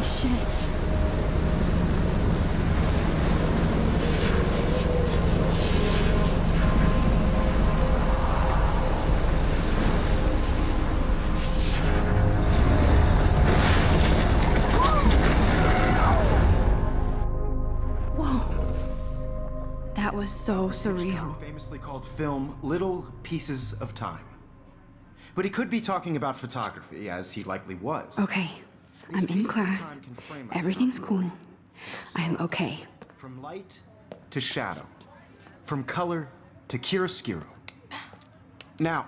Holy shit. That was so surreal. Famously called film Little Pieces of Time. But he could be talking about photography, as he likely was. Okay, I'm in class. Everything's cool. I am okay. From light to shadow. From color to chiaroscuro. Now,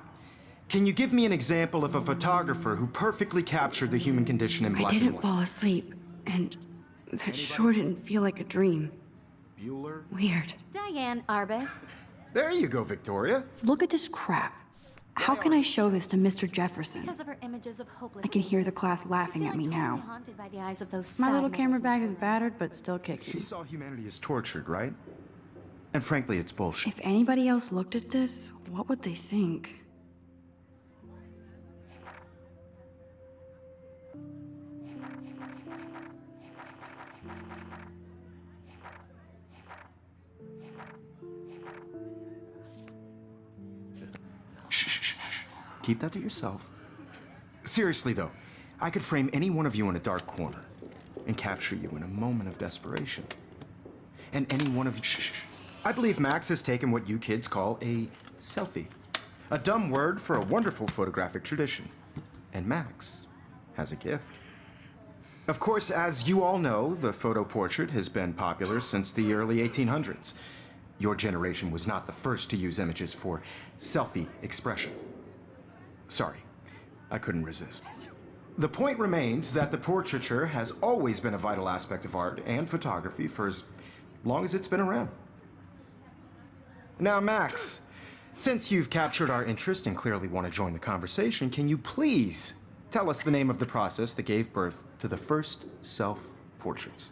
can you give me an example of a photographer who perfectly captured the human condition in black and I didn't white? fall asleep, and that sure didn't feel like a dream. Bueller? Weird. Diane Arbus. There you go, Victoria. Look at this crap. How can I show this to Mr. Jefferson? Because of her images of hopelessness. I can hear the class laughing at me now. Haunted by the eyes of those My sad little camera mothers bag and is children. battered, but still kicking. She saw humanity as tortured, right? And frankly, it's bullshit. If anybody else looked at this, what would they think? Shh. Keep that to yourself. Seriously, though, I could frame any one of you in a dark corner and capture you in a moment of desperation. And any one of you... Shh. I believe Max has taken what you kids call a selfie. A dumb word for a wonderful photographic tradition. And Max has a gift. Of course, as you all know, the photo portrait has been popular since the early 1800s. Your generation was not the first to use images for selfie expression. Sorry, I couldn't resist. The point remains that the portraiture has always been a vital aspect of art and photography for as long as it's been around. Now, Max, since you've captured our interest and clearly want to join the conversation, can you please tell us the name of the process that gave birth to the first self-portraits?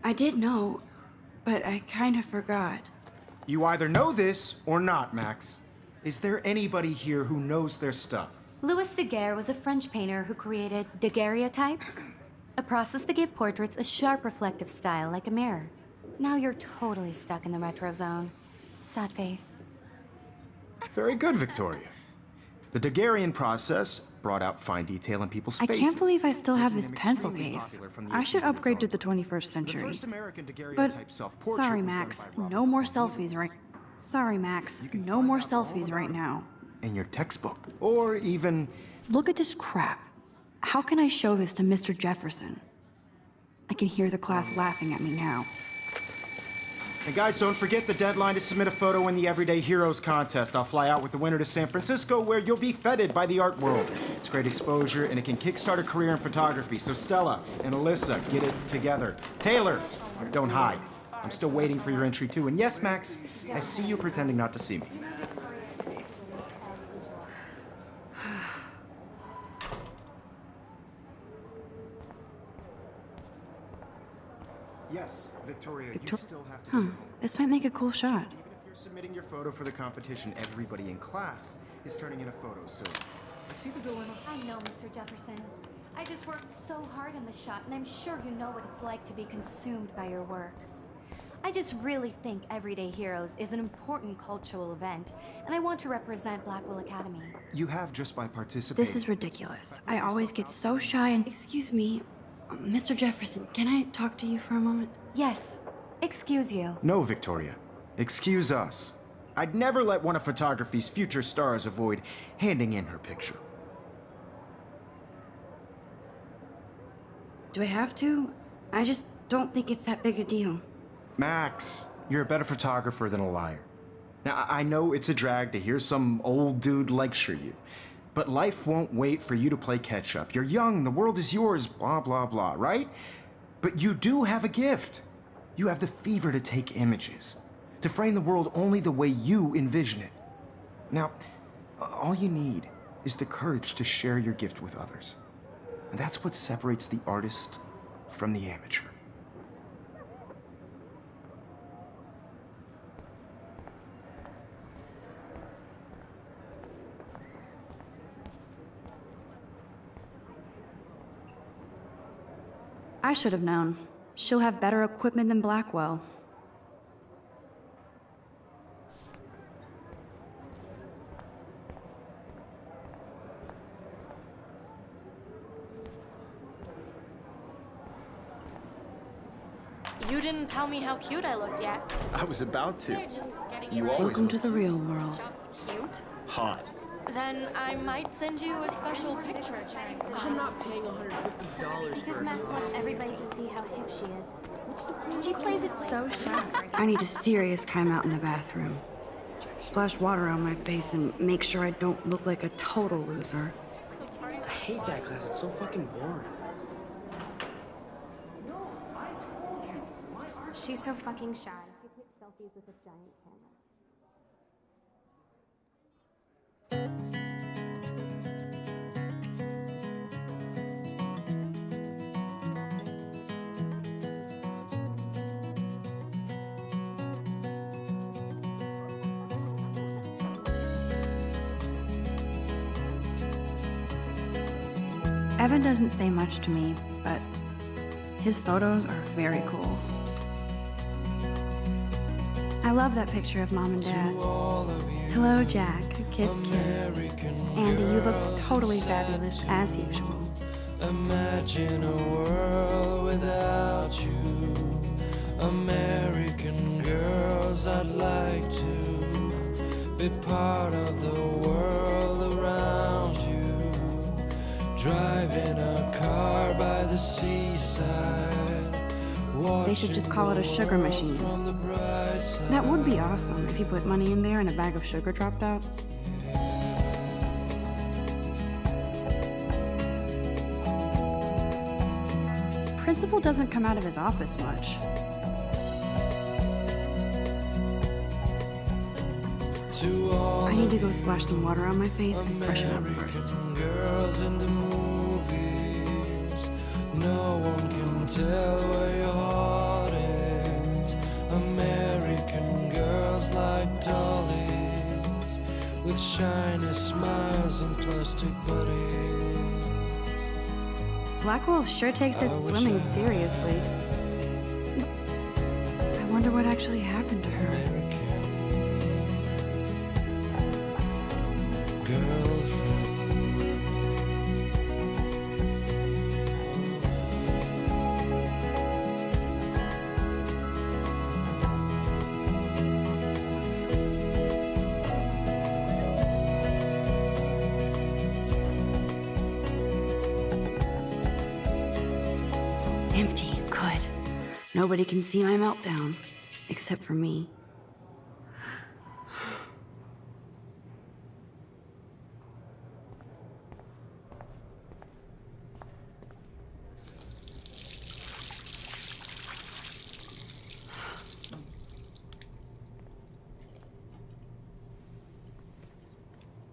I did know, but I kind of forgot. You either know this or not, Max. Is there anybody here who knows their stuff? Louis Daguerre was a French painter who created daguerreotypes, a process that gave portraits a sharp reflective style like a mirror. Now you're totally stuck in the retro zone. Sad face. Very good, Victoria. The Daguerrean process brought out fine detail in people's I faces. can't believe I still have making this them pencil extremely case. popular from the I should 1800s upgrade to onward. the 21st The century. first American But, daguerreotype self-portrait sorry, was done Max, by Robert no more Louis. selfies right... Sorry, Max, You can no find more out all selfies about right it. now. In your textbook. Or even... Look at this crap. How can I show this to Mr. Jefferson? I can hear the class laughing at me now. And guys, don't forget the deadline to submit a photo in the Everyday Heroes contest. I'll fly out with the winner to San Francisco, where you'll be feted by the art world. It's great exposure, and it can kickstart a career in photography. So Stella and Alyssa, get it together. Taylor, don't hide. I'm still waiting for your entry, too. And yes, Max, I see you pretending not to see me. Yes, Victoria, you still have to do it. This might make a cool shot. Even if you're submitting your photo for the competition, everybody in class is turning in a photo, so you see the dilemma? I know, Mr. Jefferson. I just worked so hard on the shot, and I'm sure you know what it's like to be consumed by your work. I just really think Everyday Heroes is an important cultural event, and I want to represent Blackwell Academy. You have just by participating. This is ridiculous. I always get so shy and... Excuse me, Mr. Jefferson, can I talk to you for a moment? Yes, excuse you. No, Victoria. Excuse us. I'd never let one of photography's future stars avoid handing in her picture. Do I have to? I just don't think it's that big a deal. Max, you're a better photographer than a liar. Now, I know it's a drag to hear some old dude lecture you, but life won't wait for you to play catch-up. You're young, the world is yours, blah, blah, blah, right? But you do have a gift. You have the fever to take images, to frame the world only the way you envision it. Now, all you need is the courage to share your gift with others. And that's what separates the artist from the amateur. I should have known. She'll have better equipment than Blackwell. You didn't tell me how cute I looked yet. I was about to. You're just getting You ready. always Welcome look to the real world. Just cute. hot. Then I might send you a special picture. I'm not paying $150 Because for Max wants everybody to see how hip she is. She plays it so sharp. I need a serious timeout in the bathroom. Splash water on my face and make sure I don't look like a total loser. I hate that class. It's so fucking boring. She's so fucking shy. She takes selfies with a giant camera. Evan doesn't say much to me, but his photos are very cool. I love that picture of Mom and Dad. Hello, Jack. Kiss, kiss. Andy, you look totally fabulous, as usual. Imagine a world without you. American girls, I'd like to be part of the world around you. Driving a car by the seaside. They should just call it a sugar machine. That would be awesome if you put money in there and a bag of sugar dropped out. Principal doesn't come out of his office much. I need to go splash some water on my face and freshen up first. Girls in the movies, no one can tell where your heart is. American girls like dollies, with shiny smiles and plastic bodies. Blackwell sure takes its swimming seriously. I wonder what actually happened to her. Empty. Good. Nobody can see my meltdown, except for me.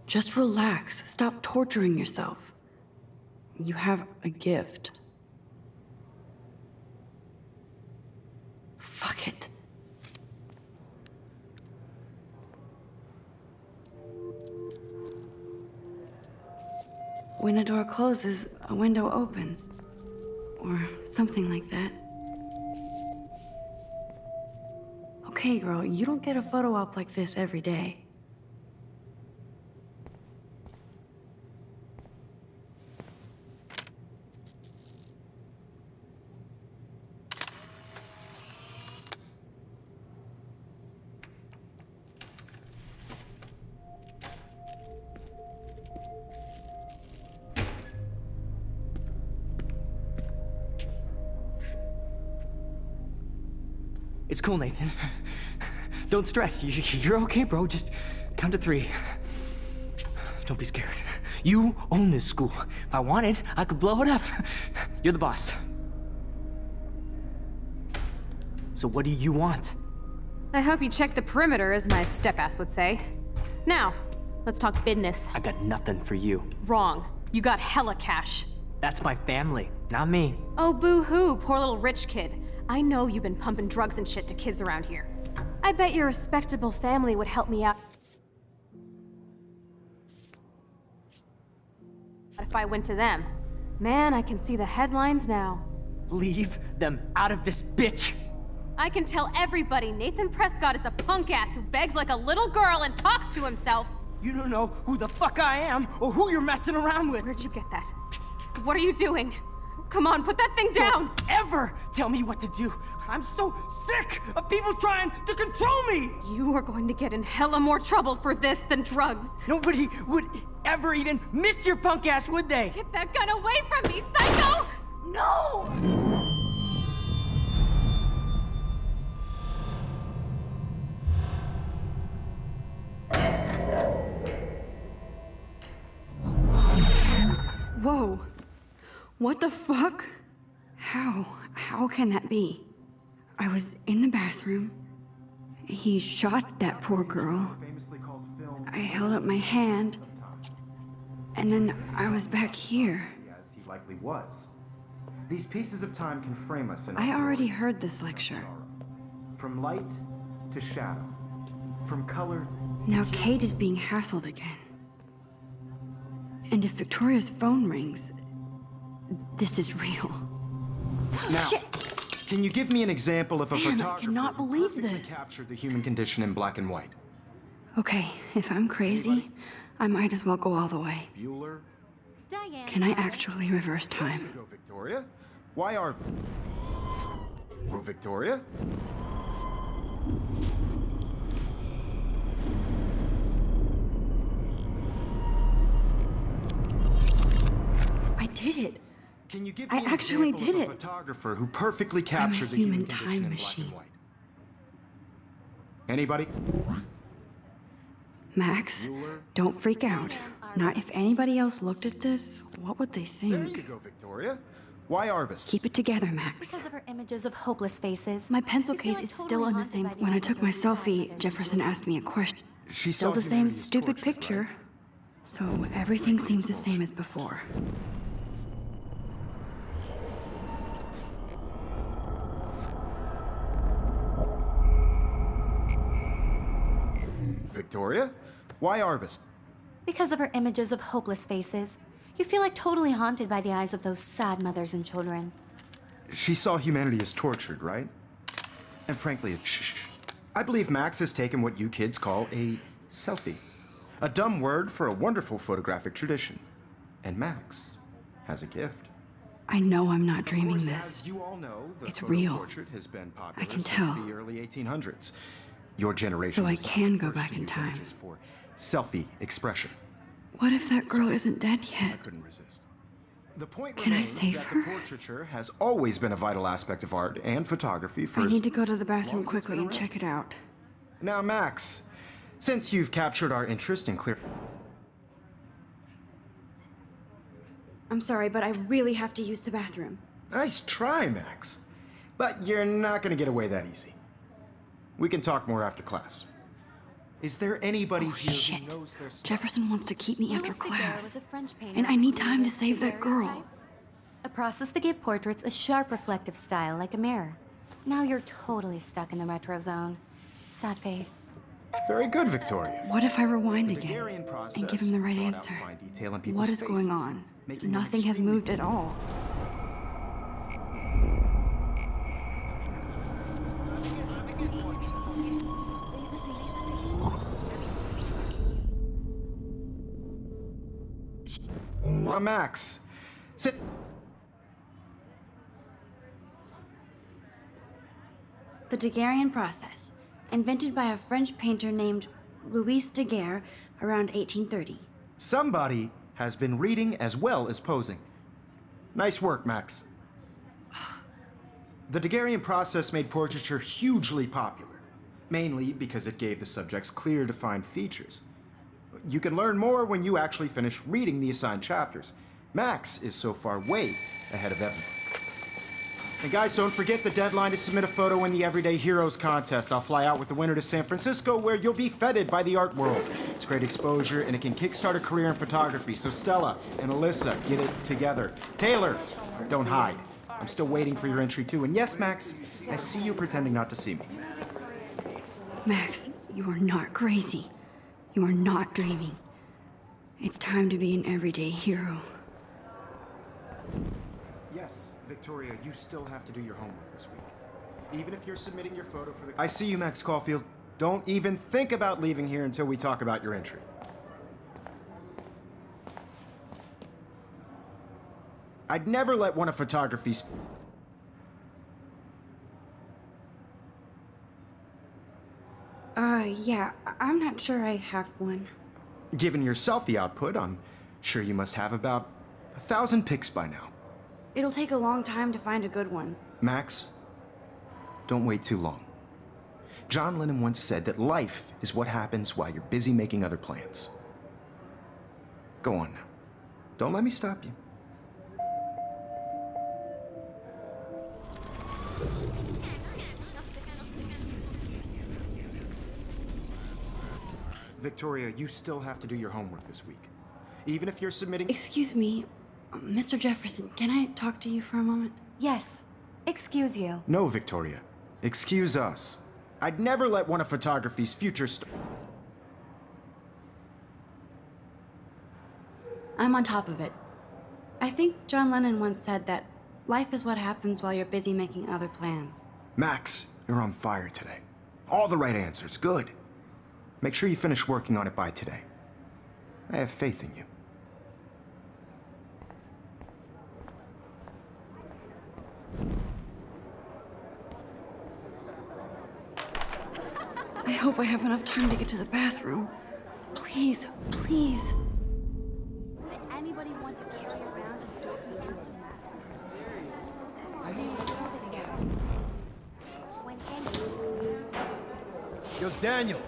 Just relax. Stop torturing yourself. You have a gift. Fuck it. When a door closes, a window opens. Or something like that. Okay, girl, you don't get a photo op like this every day. It's cool, Nathan. Don't stress. You're okay, bro. Just count to 3. Don't be scared. You own this school. If I wanted, I could blow it up. You're the boss. So what do you want? I hope you checked the perimeter, as my step-ass would say. Now, let's talk business. I got nothing for you. Wrong. You got hella cash. That's my family, not me. Oh, boo-hoo, poor little rich kid. I know you've been pumping drugs and shit to kids around here. I bet your respectable family would help me out if I went to them. Man, I can see the headlines now. Leave them out of this bitch! I can tell everybody Nathan Prescott is a punk ass who begs like a little girl and talks to himself. You don't know who the fuck I am or who you're messing around with. Where'd you get that? What are you doing? Come on, put that thing down! Don't ever tell me what to do. I'm so sick of people trying to control me! You are going to get in hella more trouble for this than drugs. Nobody would ever even miss your punk ass, would they? Get that gun away from me, psycho! No! Whoa. What the fuck? How can that be? I was in the bathroom. He shot that poor girl. I held up my hand. And then I was back here. As he likely was. These pieces of time can frame us in I already heard this lecture. From light to shadow. From color. Now Kate is being hassled again. And if Victoria's phone rings, this is real. Now, Shit! can you give me an example of a Man, I photographer cannot who believe perfectly this. captured the human condition in black and white? Okay, if I'm crazy, I might as well go all the way. Bueller? Diane. Can I actually reverse There you time? go, Victoria. Why are... Oh, Victoria? I did it. Can you give I me an actually example did of a it. photographer who perfectly captured the human human condition time in machine. black and white? Anybody? Max, don't freak out. Not if anybody else looked at this, what would they There you think? go, Victoria. Why Arbus? Keep it together, Max. Because of her images of hopeless faces. My pencil You feel case like is totally still in the haunted same... by the When I eyes took of my those sad selfie, mothers Jefferson and asked me a question. She Still saw the same humanity as stupid tortured, picture. right? So everything seems the same as before. Victoria? Why Arbus? Because of her images of hopeless faces. You feel like totally haunted by the eyes of those sad mothers and children. She saw humanity as tortured, right? And frankly, I believe Max has taken what you kids call a selfie. A dumb word for a wonderful photographic tradition. And Max has a gift. I know I'm not dreaming Of course, this. as you all know, the It's photo real. portrait has been popular I can since tell. the early 1800s. Your generation So I was not can the go first back to in use time. images for selfie expression. What if that girl isn't dead I yet? couldn't resist. The point Can I remains save that her? the portraiture has always been a vital aspect of art and photography for I as need to go to the long bathroom as it's quickly been and around. check it out. Now, Max, since you've captured our interest in clear... I'm sorry, but I really have to use the bathroom. Nice try, Max. But you're not going to get away that easy. We can talk more after class. Is there anybody Oh, here shit. who knows their stuff? Jefferson wants to keep me after Louis Daguerre class. was a French painter And I need who time to created save that girl. daguerreotypes, a process that gave portraits a sharp reflective style like a mirror. Now you're totally stuck in the retro zone. Sad face. Very good, Victoria. What if I rewind The again Daguerrean process and give him the right brought out answer? fine detail in people's What is going faces, on? making them Nothing has extremely- moved at all. Max, sit. The Daguerrean process, invented by a French painter named Louis Daguerre around 1830. Somebody has been reading as well as posing. Nice work, Max. The Daguerrean process made portraiture hugely popular, mainly because it gave the subjects clear, defined features. You can learn more when you actually finish reading the assigned chapters. Max is so far way ahead of everyone. And guys, don't forget the deadline to submit a photo in the Everyday Heroes contest. I'll fly out with the winner to San Francisco, where you'll be feted by the art world. It's great exposure, and it can kickstart a career in photography. So Stella and Alyssa, get it together. Taylor, don't hide. I'm still waiting for your entry too. And yes, Max, I see you pretending not to see me. Max, you are not crazy. You are not dreaming. It's time to be an everyday hero. Yes, Victoria, you still have to do your homework this week. Even if you're submitting your photo for the... I see you, Max Caulfield. Don't even think about leaving here until we talk about your entry. I'd never let one of photography's... Yeah, I'm not sure I have one. Given your selfie output, I'm sure you must have about 1,000 pics by now. It'll take a long time to find a good one. Max, don't wait too long. John Lennon once said that life is what happens while you're busy making other plans. Go on now. Don't let me stop you. Victoria, you still have to do your homework this week. Even if you're submitting... Excuse me, Mr. Jefferson, can I talk to you for a moment? Yes. Excuse you. No, Victoria. Excuse us. I'd never let one of photography's future I'm on top of it. I think John Lennon once said that life is what happens while you're busy making other plans. Max, you're on fire today. All the right answers. Good. Make sure you finish working on it by today. I have faith in you. I hope I have enough time to get to the bathroom. Please, please. Would anybody want to carry around a dopey instant Yo, Daniel,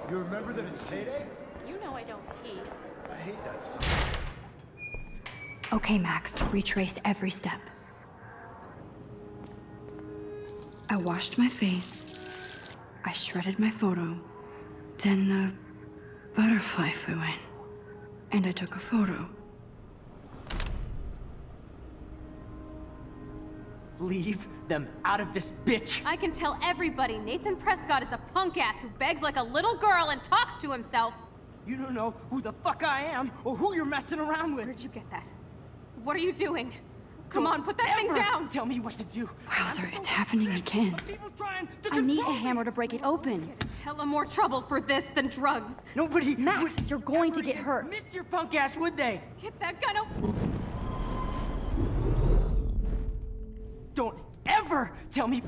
you remember that it's payday? You know I don't tease. I hate that song. Okay, Max, retrace every step. I washed my face. I shredded my photo. Then the butterfly flew in. And I took a photo. Leave them out of this bitch! I can tell everybody Nathan Prescott is a punk ass who begs like a little girl and talks to himself. You don't know who the fuck I am or who you're messing around with. Where'd you get that? What are you doing? Come on, put that thing Ever down! Tell me what to do. Wowzer, it's happening again. People trying to I need a control me. hammer to break it open. Hella more trouble for this than drugs. Nobody Max, would you're going to ever get even hurt. miss your punk ass, would they? Get that gun out. Don't ever tell me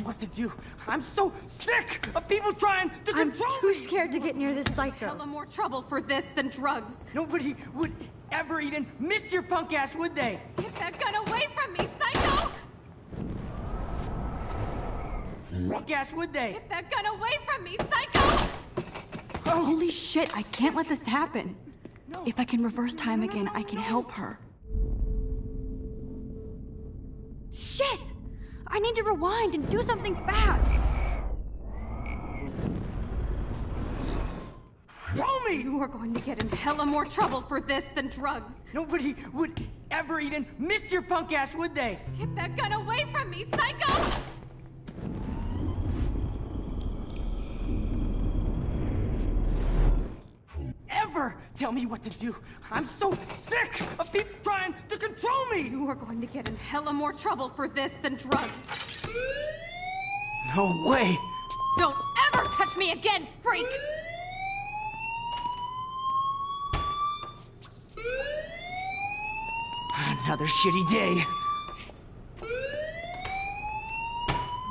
what to do. I'm so sick of people trying to I'm control too me. scared to get near this psycho. Hella more trouble for this than drugs. Nobody would ever even miss your punk ass, would they? Get that gun away from me, psycho! Punk ass, would they? Get that gun away from me, psycho! Holy shit, I can't let this happen. No. If I can reverse time No, again, no, I can no. help her. Shit! I need to rewind and do something fast! Roll me! You are going to get in hella more trouble for this than drugs. Nobody would ever even miss your punk ass, would they? Get that gun away from me, psycho! Ever tell me what to do. I'm so sick of people trying to control me! You are going to get in hella more trouble for this than drugs. No way! Don't ever touch me again, freak! Another shitty day.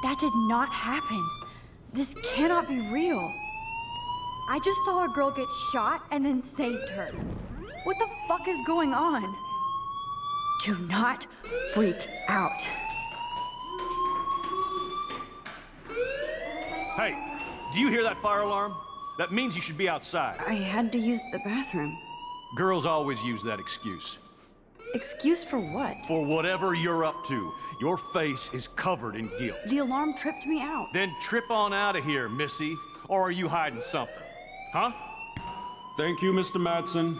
That did not happen. This cannot be real. I just saw a girl get shot and then saved her. What the fuck is going on? Do not freak out. Hey, do you hear that fire alarm? That means you should be outside. I had to use the bathroom. Girls always use that excuse. Excuse for what? For whatever you're up to, your face is covered in guilt. The alarm tripped me out. Then trip on out of here, Missy. Or are you hiding something? Huh? Thank you, Mr. Madsen.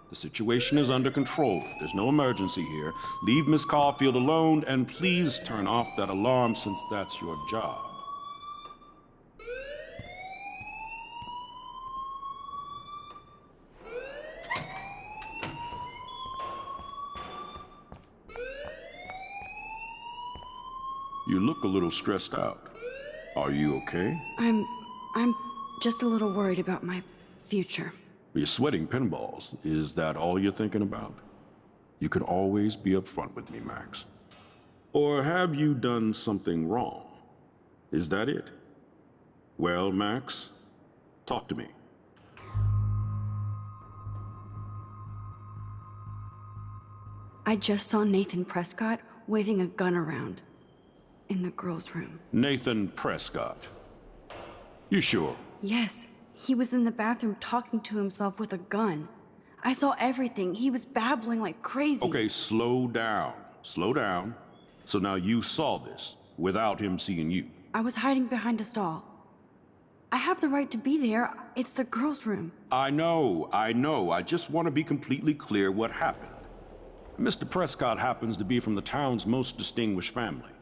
The situation is under control. There's no emergency here. Leave Miss Caulfield alone, and please turn off that alarm since that's your job. You look a little stressed out. Are you okay? I'm just a little worried about my future. You're sweating pinballs. Is that all you're thinking about? You can always be upfront with me, Max. Or have you done something wrong? Is that it? Well, Max, talk to me. I just saw Nathan Prescott waving a gun around in the girls' room. Nathan Prescott. You sure? Yes, he was in the bathroom talking to himself with a gun. I saw everything. He was babbling like crazy. Okay, slow down. Slow down. So now you saw this without him seeing you. I was hiding behind a stall. I have the right to be there. It's the girls' room. I know. I just want to be completely clear what happened. Mr. Prescott happens to be from the town's most distinguished family,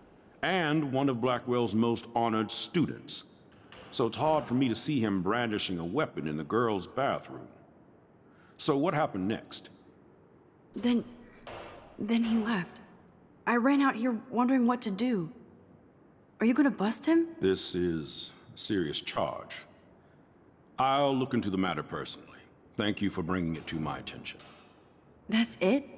and one of Blackwell's most honored students. So it's hard for me to see him brandishing a weapon in the girls' bathroom. So what happened next? Then he left. I ran out here wondering what to do. Are you gonna bust him? This is a serious charge. I'll look into the matter personally. Thank you for bringing it to my attention. That's it?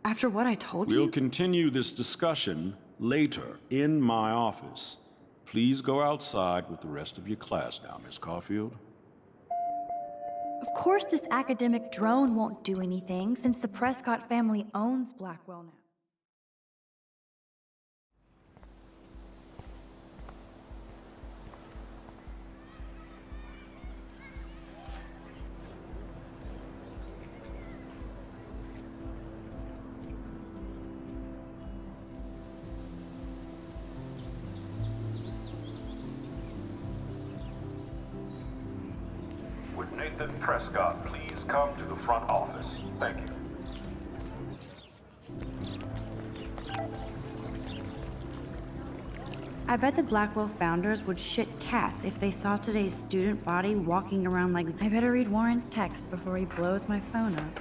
After what I told you? We'll continue this discussion later in my office. Please go outside with the rest of your class now, Miss Caulfield. Of course this academic drone won't do anything since the Prescott family owns Blackwell now. Would Nathan Prescott please come to the front office? Thank you. I bet the Blackwell founders would shit cats if they saw today's student body walking around like... I better read Warren's text before he blows my phone up.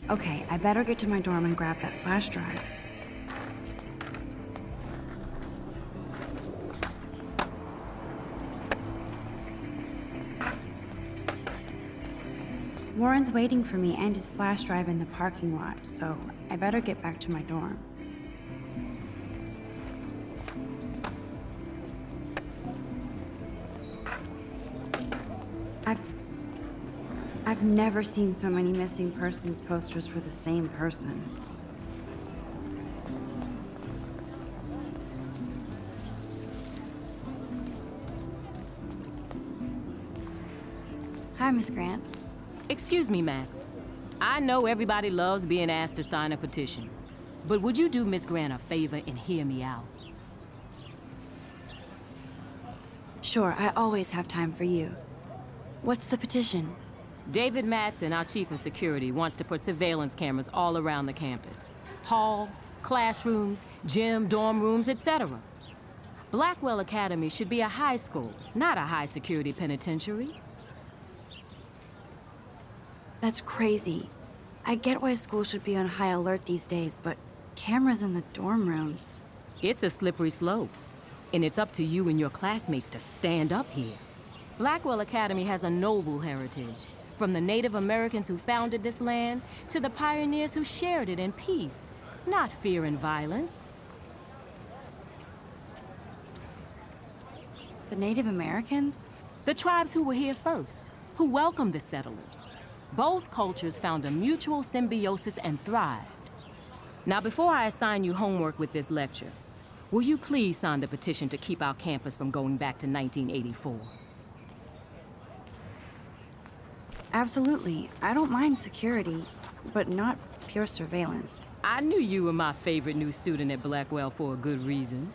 Okay, I better get to my dorm and grab that flash drive. Warren's waiting for me and his flash drive in the parking lot, so I better get back to my dorm. I've never seen so many missing persons posters for the same person. Hi, Miss Grant. Excuse me, Max. I know everybody loves being asked to sign a petition, but would you do Miss Grant a favor and hear me out? Sure, I always have time for you. What's the petition? David Madsen, our chief of security, wants to put surveillance cameras all around the campus. Halls, classrooms, gym, dorm rooms, etc. Blackwell Academy should be a high school, not a high-security penitentiary. That's crazy. I get why schools should be on high alert these days, but cameras in the dorm rooms... It's a slippery slope, and it's up to you and your classmates to stand up here. Blackwell Academy has a noble heritage, from the Native Americans who founded this land to the pioneers who shared it in peace, not fear and violence. The Native Americans? The tribes who were here first, who welcomed the settlers. Both cultures found a mutual symbiosis and thrived. Now, before I assign you homework with this lecture, will you please sign the petition to keep our campus from going back to 1984? Absolutely. I don't mind security, but not pure surveillance. I knew you were my favorite new student at Blackwell for a good reason.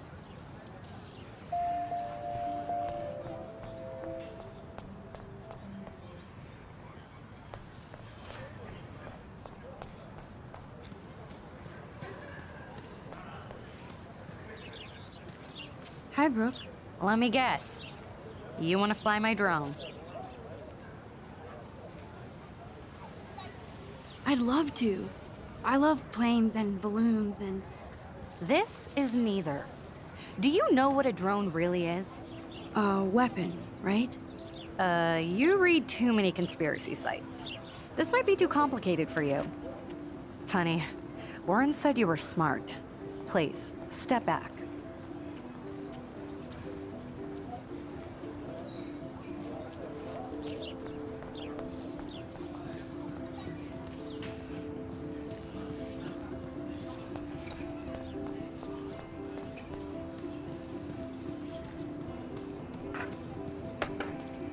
Hi, Brooke. Let me guess. You want to fly my drone? I'd love to. I love planes and balloons and... This is neither. Do you know what a drone really is? A weapon, right? You read too many conspiracy sites. This might be too complicated for you. Funny, Warren said you were smart. Please, step back.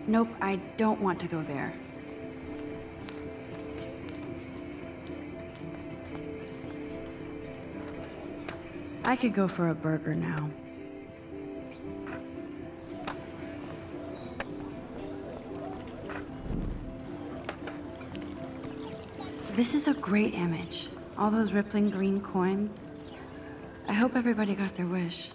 Nope, I don't want to go there. I could go for a burger now. This is a great image. All those rippling green coins. I hope everybody got their wish.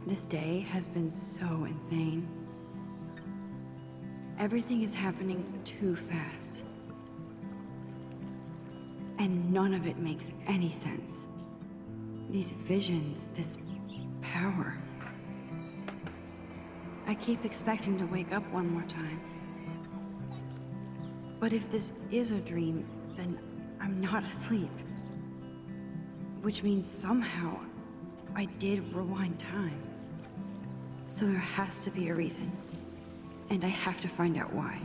This day has been so insane. Everything is happening too fast. And none of it makes any sense. These visions, this power. I keep expecting to wake up one more time. But if this is a dream, then I'm not asleep. Which means somehow I did rewind time. So there has to be a reason. And I have to find out why.